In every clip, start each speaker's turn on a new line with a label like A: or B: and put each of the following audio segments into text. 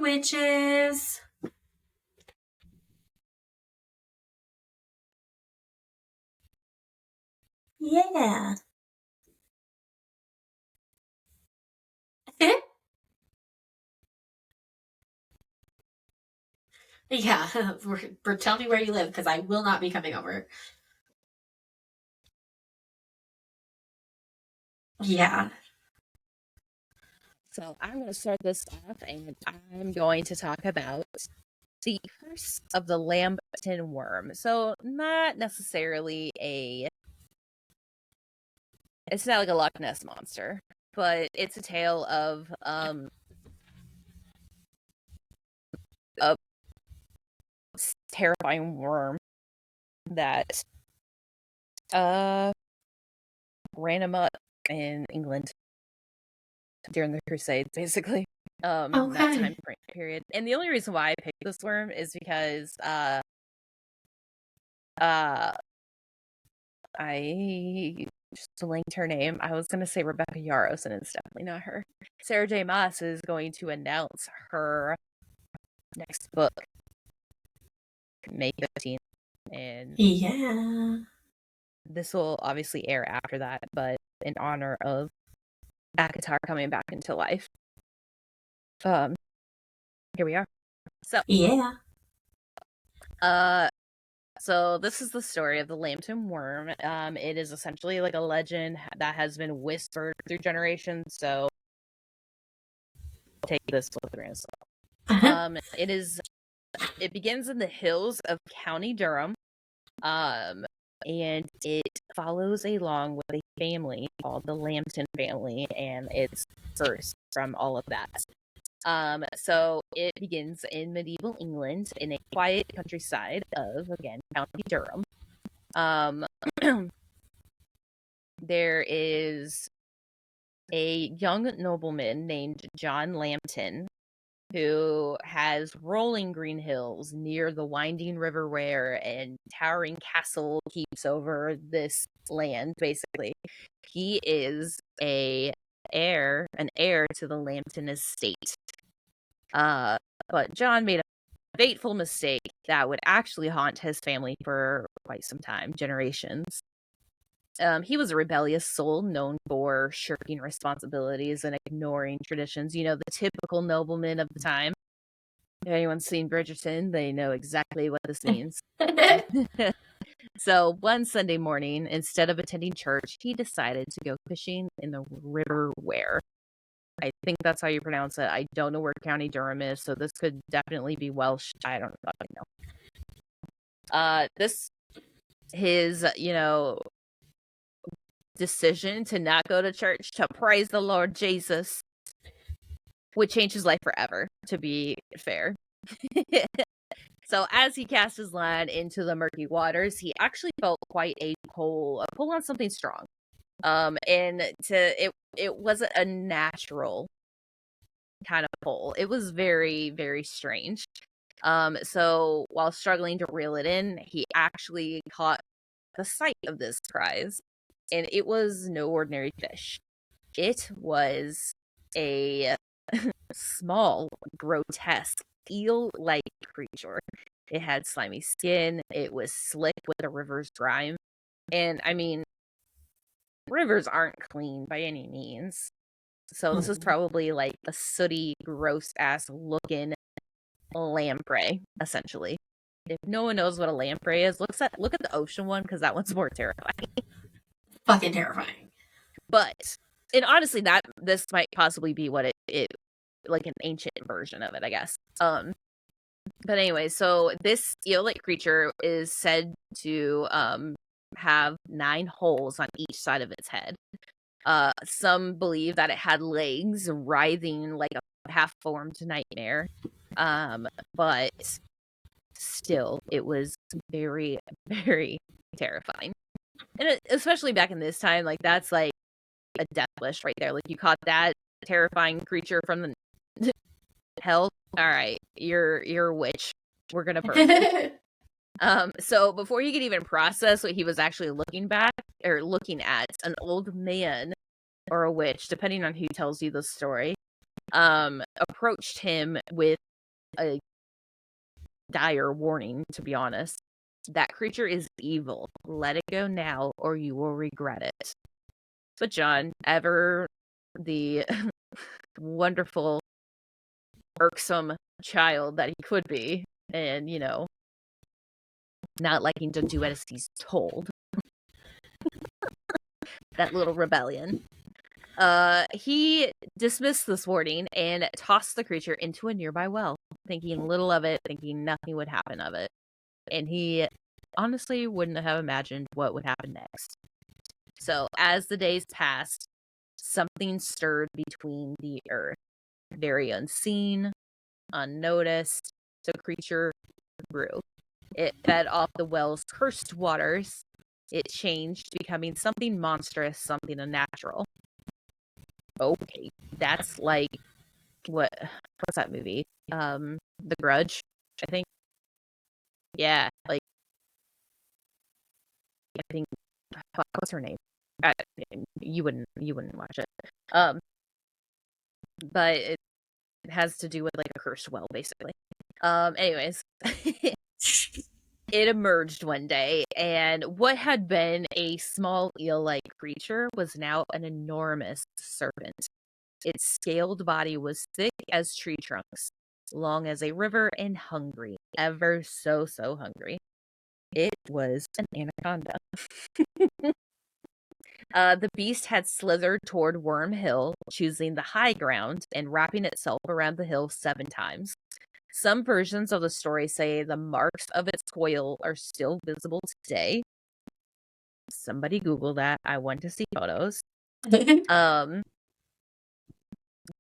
A: witches. Yeah. Yeah, tell me where you live, because I will not be coming over. Yeah.
B: So I'm going to start this off, and I'm going to talk about the curse of the Lambton Worm. So not necessarily it's not like a Loch Ness monster, but it's a tale of a terrifying worm that ran amok in England during the Crusades, basically. That time period. And the only reason why I picked this worm is because I just linked her name. I was gonna say Rebecca Yarros, and it's definitely not her. Sarah J. Maas is going to announce her next book May 15th, and
A: Yeah.
B: this will obviously air after that, but in honor of Akatar coming back into life. Here we are. So
A: yeah.
B: So this is the story of the Lambton Worm. It is essentially like a legend that has been whispered through generations, so take this with a grain of salt. It begins in the hills of County Durham, and it follows along with a family called the Lambton family, and it's first from all of that. So it begins in medieval England in a quiet countryside of, again, County Durham. There is a young nobleman named John Lambton who has rolling green hills near the winding river Wear, and towering castle keeps over this land, basically. He is an heir to the Lambton estate. But John made a fateful mistake that would actually haunt his family for quite some time, generations. He was a rebellious soul known for shirking responsibilities and ignoring traditions. You know, the typical nobleman of the time. If anyone's seen Bridgerton, they know exactly what this means. So one Sunday morning, instead of attending church, he decided to go fishing in the River Wear. I think that's how you pronounce it. I don't know where County Durham is, so this could definitely be Welsh. I don't know. His, decision to not go to church, to praise the Lord Jesus, would change his life forever, to be fair. So as he cast his line into the murky waters, he actually felt quite a pull on something strong. And it wasn't a natural kind of pull. It was very, very strange. So while struggling to reel it in, he actually caught the sight of this prize, and it was no ordinary fish. It was a small, grotesque, eel-like creature. It had slimy skin. It was slick with the river's grime. And, I mean, rivers aren't clean by any means. So this is probably like a sooty, gross-ass looking lamprey, essentially. If no one knows what a lamprey is, look at the ocean one, because that one's more terrifying.
A: Fucking terrifying.
B: But, and honestly, this might possibly be what it like an ancient version of it, I guess. But anyway, so this eel-like creature is said to have 9 holes on each side of its head. Some believe that it had legs writhing like a half-formed nightmare. But still, it was very, very terrifying. And especially back in this time, like, that's like a death wish right there. Like, you caught that terrifying creature from the hell. All right, you're a witch. We're gonna burn you. So before he could even process what he was actually looking at, an old man or a witch, depending on who tells you the story, approached him with a dire warning, to be honest. That creature is evil. Let it go now, or you will regret it. But John, ever the wonderful, irksome child that he could be, and, not liking to do as he's told, that little rebellion, he dismissed this warning and tossed the creature into a nearby well, thinking little of it, thinking nothing would happen of it. And he honestly wouldn't have imagined what would happen next. So as the days passed, something stirred between the earth. Very unseen, unnoticed, the creature grew. It fed off the well's cursed waters. It changed, becoming something monstrous, something unnatural. Okay, that's like what's that movie? The Grudge, I think. Yeah, like I think what's her name? You wouldn't watch it. But it has to do with like a cursed well, basically. Anyways, it emerged one day, and what had been a small eel-like creature was now an enormous serpent. Its scaled body was thick as tree trunks, long as a river, and hungry, ever so hungry. It was an anaconda. The beast had slithered toward Worm Hill, choosing the high ground and wrapping itself around the hill 7 times. Some versions of the story say the marks of its coil are still visible today. Somebody Google that. I want to see photos.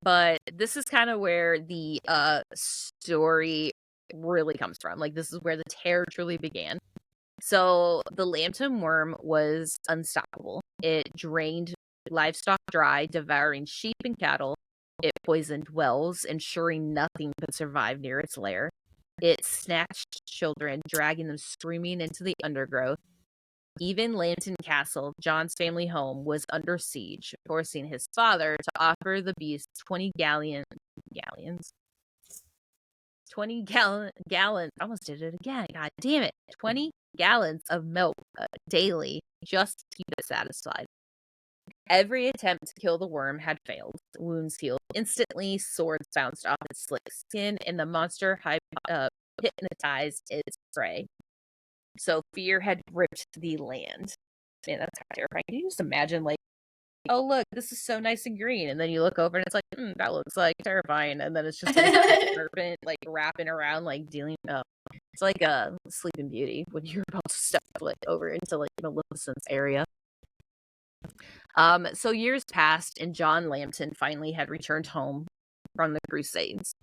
B: But this is kind of where the story really comes from. Like, this is where the terror truly began. So the Lambton Worm was unstoppable. It drained livestock dry, devouring sheep and cattle. It poisoned wells, ensuring nothing could survive near its lair. It snatched children, dragging them screaming into the undergrowth. Even Lambton Castle, John's family home, was under siege, forcing his father to offer the beast 20 gallons. 20 gallons. I almost did it again. God damn it. 20 gallons of milk daily just to keep it satisfied. Every attempt to kill the worm had failed. Wounds healed instantly, swords bounced off its slick skin, and the monster hypnotized its prey. So fear had gripped the land. Man, that's terrifying. Can you just imagine, like, oh, look, this is so nice and green. And then you look over and it's like, that looks like terrifying. And then it's just a serpent, like, wrapping around, like, dealing. Oh, it's like a Sleeping Beauty when you're about to step like, over into, like, Maleficent's area. So years passed, and John Lambton finally had returned home from the Crusades.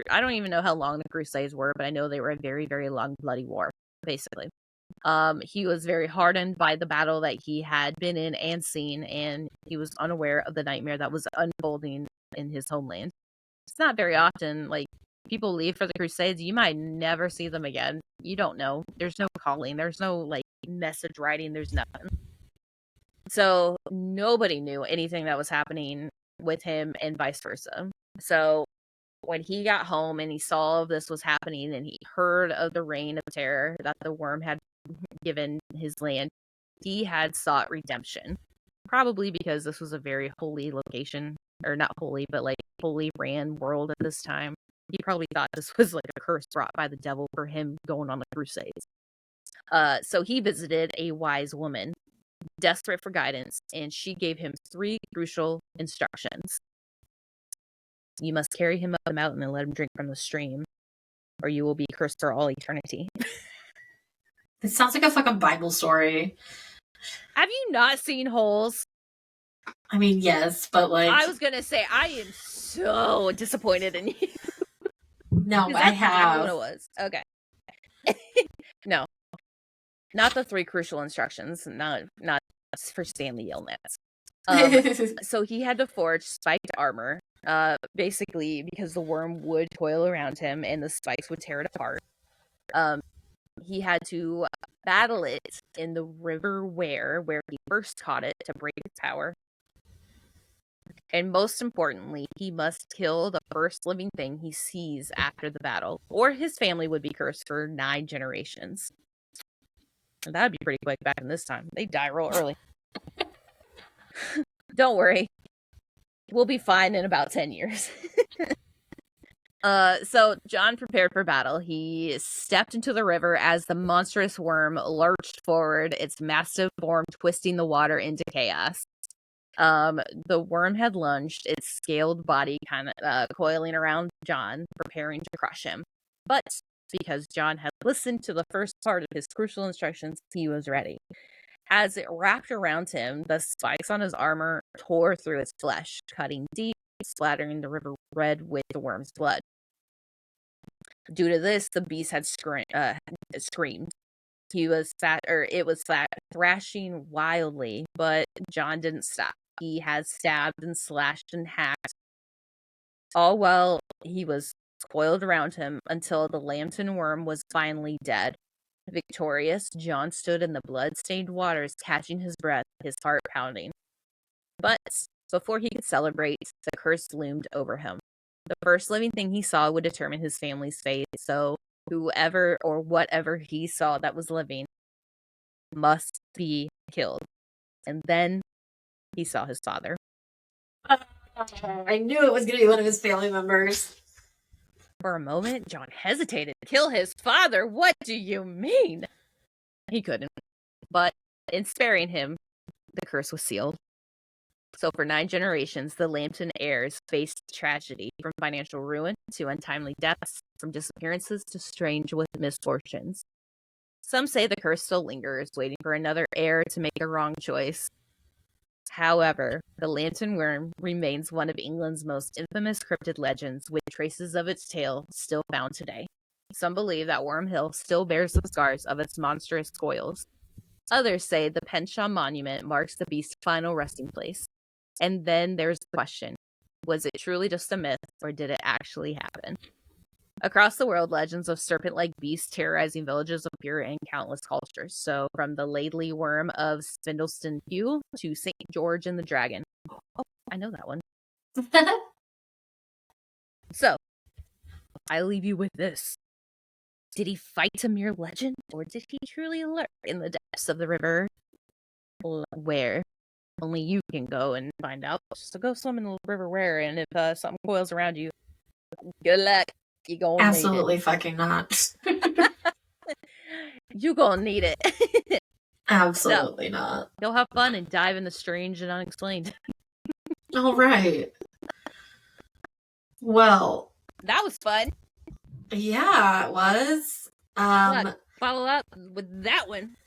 B: I don't even know how long the Crusades were, but I know they were a very, very long, bloody war, basically. He was very hardened by the battle that he had been in and seen, and he was unaware of the nightmare that was unfolding in his homeland. It's not very often, like, people leave for the Crusades, you might never see them again. You don't know. There's no calling. There's no, like, message writing. There's nothing. So nobody knew anything that was happening with him and vice versa. So when he got home and he saw this was happening and he heard of the reign of terror that the worm had given his land, he had sought redemption. Probably because this was a very holy location, or not holy, but like holy ran world at this time. He probably thought this was like a curse brought by the devil for him going on the Crusades. So he visited a wise woman, desperate for guidance, and she gave him 3 crucial instructions. You must carry him up the mountain and let him drink from the stream, or you will be cursed for all eternity.
A: It sounds like a fucking Bible story.
B: Have you not seen Holes?
A: I mean, yes, but like...
B: I was gonna say, I am so disappointed in you.
A: No, I have.
B: Exactly what it was. Okay. No. Not the 3 crucial instructions. Not for Stanley Yelnats. So he had to forge spiked armor. Basically because the worm would coil around him and the spikes would tear it apart. He had to battle it in the River Ware, where he first caught it, to break its power. And most importantly, he must kill the first living thing he sees after the battle, or his family would be cursed for 9 generations. And that would be pretty quick back in this time. They die real early. Don't worry. We'll be fine in about 10 years. So John prepared for battle. He stepped into the river as the monstrous worm lurched forward, its massive form twisting the water into chaos. The worm had lunged, its scaled body kind of coiling around John, preparing to crush him. But because John had listened to the first part of his crucial instructions, he was ready. As it wrapped around him, the spikes on his armor tore through his flesh, cutting deep, splattering the river red with the worm's blood. Due to this, the beast had screamed. It was thrashing wildly, but John didn't stop. He had stabbed and slashed and hacked, all while he was coiled around him until the Lambton Worm was finally dead. Victorious, John stood in the blood-stained waters, catching his breath, his heart pounding. But before he could celebrate, the curse loomed over him. The first living thing he saw would determine his family's fate, so whoever or whatever he saw that was living must be killed. And then he saw his father.
A: I knew it was going to be one of his family members.
B: For a moment, John hesitated. Kill his father? What do you mean? He couldn't. But in sparing him, the curse was sealed. So for 9 generations, the Lambton heirs faced tragedy, from financial ruin to untimely deaths, from disappearances to strange misfortunes. Some say the curse still lingers, waiting for another heir to make a wrong choice. However, the Lambton Worm remains one of England's most infamous cryptid legends, with traces of its tail still found today. Some believe that Worm Hill still bears the scars of its monstrous coils. Others say the Penshaw Monument marks the beast's final resting place. And then there's the question, was it truly just a myth, or did it actually happen? Across the world, legends of serpent-like beasts terrorizing villages appear in countless cultures. So, from the Laidley Worm of Spindleston Heugh to St. George and the Dragon. Oh, I know that one. So, I leave you with this. Did he fight a mere legend, or did he truly lurk in the depths of the river? Where only you can go and find out. So go swim in the river where, and if something coils around you, good luck. You gonna
A: Absolutely
B: need it.
A: fucking not.
B: You gonna need it.
A: Absolutely not.
B: You'll have fun and dive in the strange and unexplained.
A: All right. Well,
B: that was fun.
A: Yeah, it was.
B: Follow up with that one.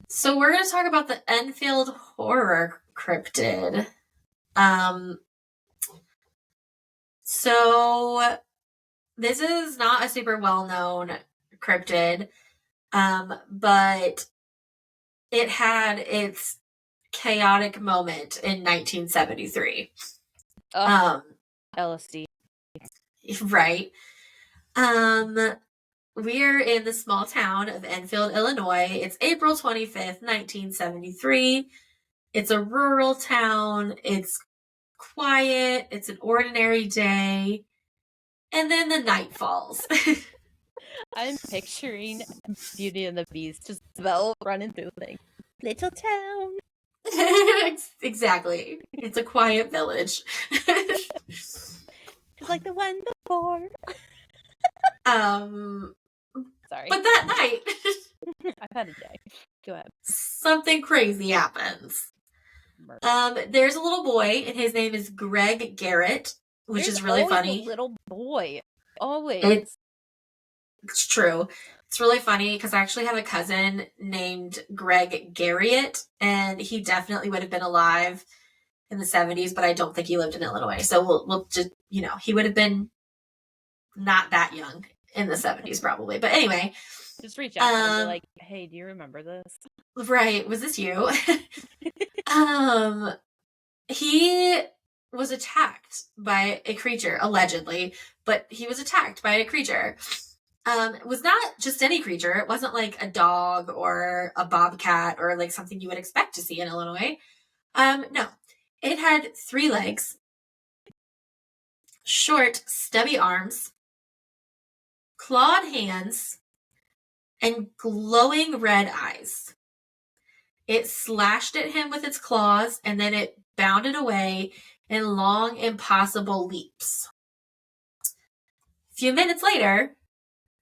A: So we're going to talk about the Enfield Horror cryptid. So this is not a super well-known cryptid, but it had its chaotic moment in 1973.
B: LSD.
A: Right. We're in the small town of Enfield, Illinois. It's April 25th, 1973. It's a rural town. It's quiet. It's an ordinary day. And then the night falls.
B: I'm picturing Beauty and the Beast, just Belle running through the thing. Little town.
A: Exactly. It's a quiet village.
B: It's like the one before. Sorry.
A: But that night,
B: I've had a day. Go ahead.
A: Something crazy happens. There's a little boy, and his name is Greg Garrett, which is really funny.
B: A little boy, always.
A: It's true. It's really funny because I actually have a cousin named Greg Garriott, and he definitely would have been alive in the 70s, but I don't think he lived in Illinois. So we'll just, he would have been not that young in the 70s probably. But anyway.
B: Just reach out and be like, hey, do you remember this?
A: Right. Was this you? He was attacked by a creature, allegedly, but he was attacked by a creature. It was not just any creature. It wasn't like a dog or a bobcat or like something you would expect to see in Illinois. No, It had 3 legs, short, stubby arms, clawed hands, and glowing red eyes. It slashed at him with its claws, and then it bounded away in long, impossible leaps. A few minutes later,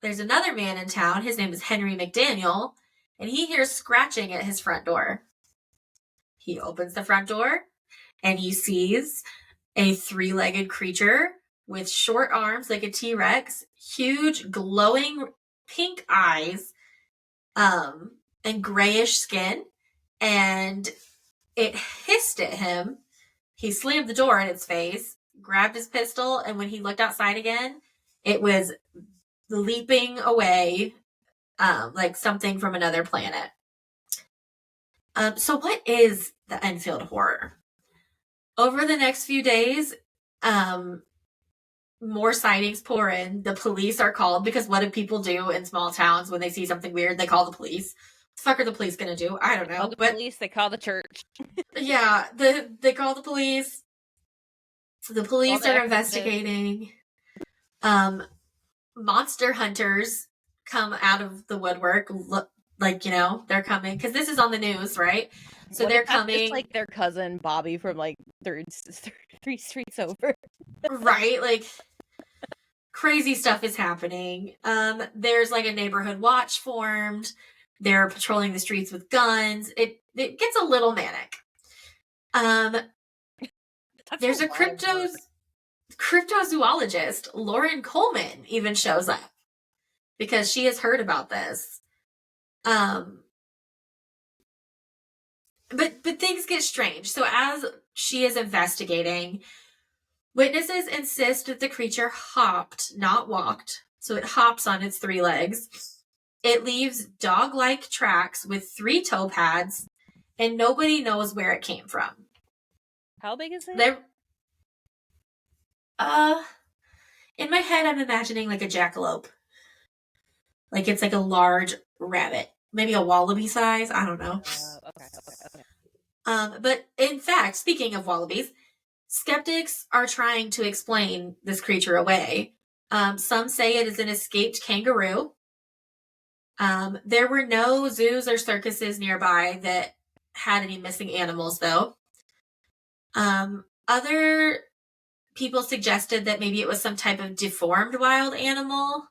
A: there's another man in town. His name is Henry McDaniel, and he hears scratching at his front door. He opens the front door, and he sees a 3-legged creature with short arms like a T-Rex, huge glowing pink eyes, and grayish skin, and it hissed at him. He slammed the door in its face, grabbed his pistol, and when he looked outside again, it was leaping away like something from another planet. So what is the Enfield Horror? Over the next few days, more sightings pour in. The police are called because what do people do in small towns when they see something weird? They call the police. What the fuck are the police gonna do? I don't know.
B: Call the police, they call the church.
A: Yeah, they call the police. The police are investigating. Monster hunters come out of the woodwork. Look, like, you know, they're coming because this is on the news, right? So they're coming.
B: It's like their cousin Bobby from like three streets over.
A: Right, like crazy stuff is happening. There's like a neighborhood watch formed. They're patrolling the streets with guns. It gets a little manic. There's a cryptozoologist, Lauren Coleman, even shows up because she has heard about this. But things get strange. So as she is investigating, witnesses insist that the creature hopped, not walked. So it hops on its 3 legs. It leaves dog-like tracks with 3 toe pads, and nobody knows where it came from.
B: How big is it?
A: In my head, I'm imagining like a jackalope. Like it's like a large rabbit. Maybe a wallaby size. I don't know. Okay. But in fact, speaking of wallabies, skeptics are trying to explain this creature away. Some say it is an escaped kangaroo. There were no zoos or circuses nearby that had any missing animals, though. Other people suggested that maybe it was some type of deformed wild animal,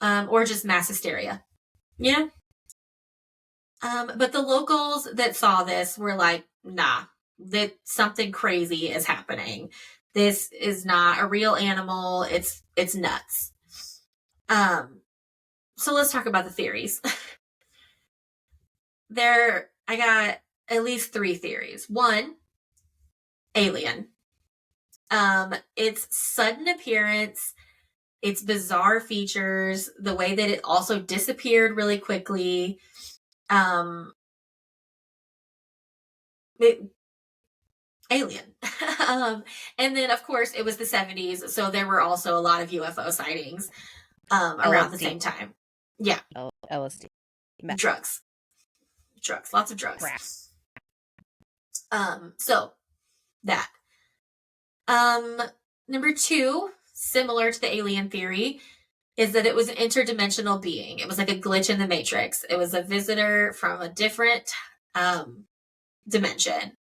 A: or just mass hysteria. Yeah. But the locals that saw this were like, nah, that something crazy is happening. This is not a real animal. It's nuts. So let's talk about the theories. I got at least 3 theories. 1, alien. Its sudden appearance, its bizarre features, the way that it also disappeared really quickly. Alien. And then of course it was the 70s, so there were also a lot of UFO sightings around the same time. Yeah.
B: LSD.
A: Drugs, lots of drugs. So that. Number 2, similar to the alien theory, is that it was an interdimensional being. It was like a glitch in the matrix. It was a visitor from a different dimension,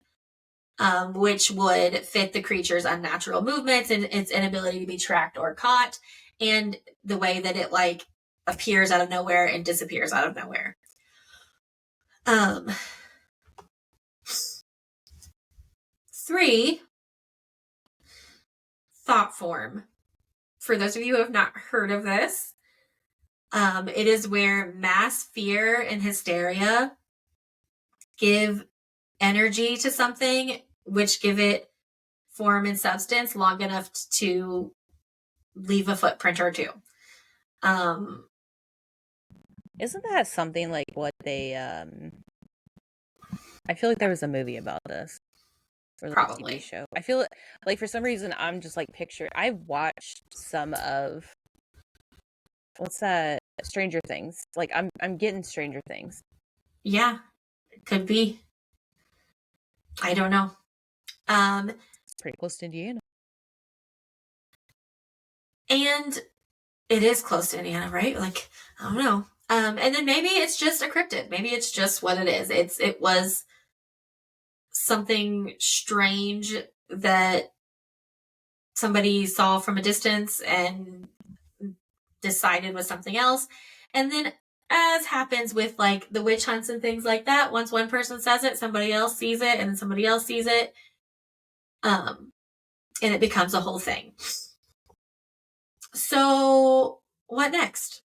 A: which would fit the creature's unnatural movements and its inability to be tracked or caught, and the way that it like appears out of nowhere and disappears out of nowhere. 3, thought form. For those of you who have not heard of this, it is where mass fear and hysteria give energy to something, which give it form and substance long enough to leave a footprint or 2.
B: Isn't that something like what they I feel like there was a movie about this. Or like
A: Probably.
B: a TV show. I feel like for some reason I'm just like I've watched some of what's that? Stranger Things. Like I'm getting Stranger Things.
A: Yeah, it could be. I don't know.
B: It's pretty close to Indiana.
A: And it is close to Indiana, right? Like, I don't know. And then maybe it's just a cryptid. Maybe it's just what it is. It was something strange that somebody saw from a distance and decided was something else. And then, as happens with like the witch hunts and things like that, once one person says it, somebody else sees it, and then somebody else sees it. And it becomes a whole thing. So, what next?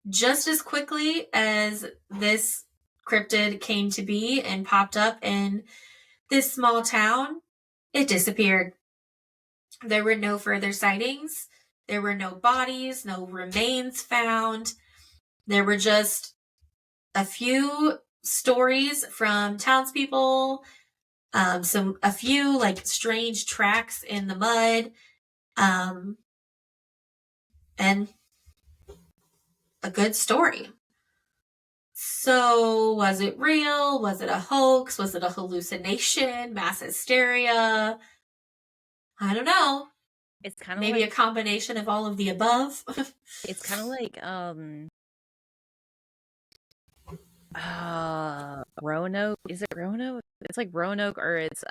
A: Just as quickly as this cryptid came to be and popped up in this small town, it disappeared. There were no further sightings. There were no bodies, no remains found. There were just a few stories from townspeople, a few like strange tracks in the mud, and a good story. So, was it real? Was it a hoax? Was it a hallucination? Mass hysteria? I don't know.
B: It's kind of
A: Maybe
B: like
A: a combination of all of the above.
B: it's kind of like Roanoke. Is it Roanoke? It's like Roanoke, or it's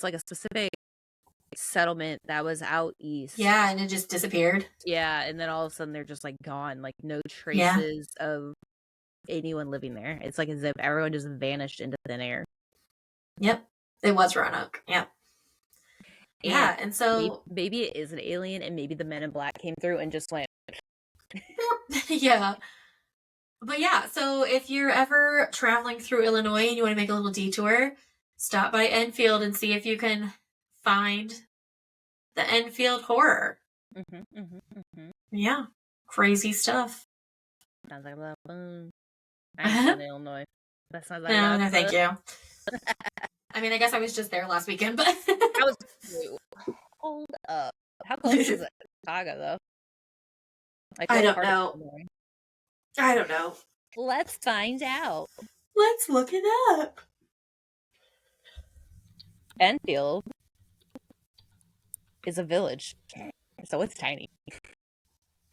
B: like a specific settlement that was out east.
A: Yeah, and it just disappeared.
B: Yeah, and then all of a sudden they're just like gone, like no
A: Yeah.
B: traces of anyone living there. It's like as if everyone just vanished into thin air.
A: Yep. It was Roanoke. Yep. Yeah, and so
B: maybe it is an alien, and maybe the Men in Black came through and just went.
A: Yeah. But yeah, so if you're ever traveling through Illinois and you want to make a little detour, stop by Enfield and see if you can find the Enfield Horror. Yeah. Crazy stuff.
B: Sounds like a lot of fun. I ain't in Illinois. That sounds like
A: no, thank you. I mean, I guess I was just there last weekend, but
B: hold up. How close is it to Chicago, though? Like,
A: I don't know. I don't know.
B: Let's find out.
A: Let's look it up.
B: Enfield is a village, so it's tiny.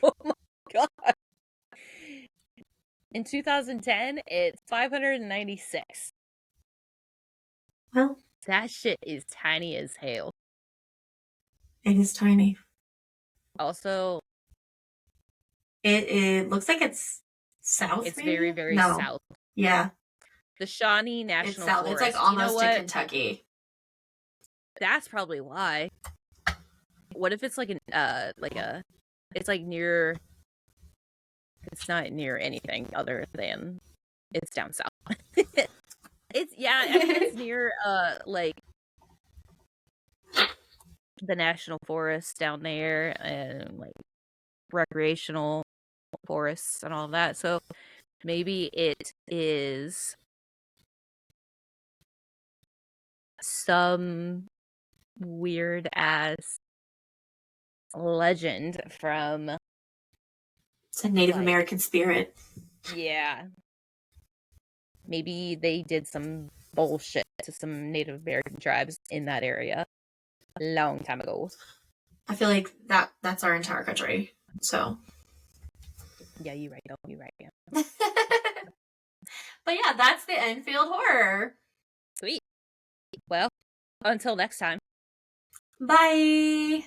B: Oh my god. In 2010, it's 596.
A: Well,
B: that shit is tiny as hell.
A: It is tiny.
B: Also,
A: it looks like it's south.
B: It's
A: maybe?
B: very, very south.
A: Yeah.
B: The Shawnee National Forest.
A: It's like almost to Kentucky.
B: That's probably why. What if it's like it's like near. It's not near anything other than it's down south. It's it's near like the national forest down there and like recreational forests and all of that. So maybe it is some weird ass legend from
A: it's a Native American spirit.
B: Yeah. Maybe they did some bullshit to some Native American tribes in that area a long time ago.
A: I feel like that's our entire country. So
B: yeah, you're right. You're right. Yeah.
A: But yeah, that's the Enfield Horror.
B: Sweet. Well, until next time.
A: Bye.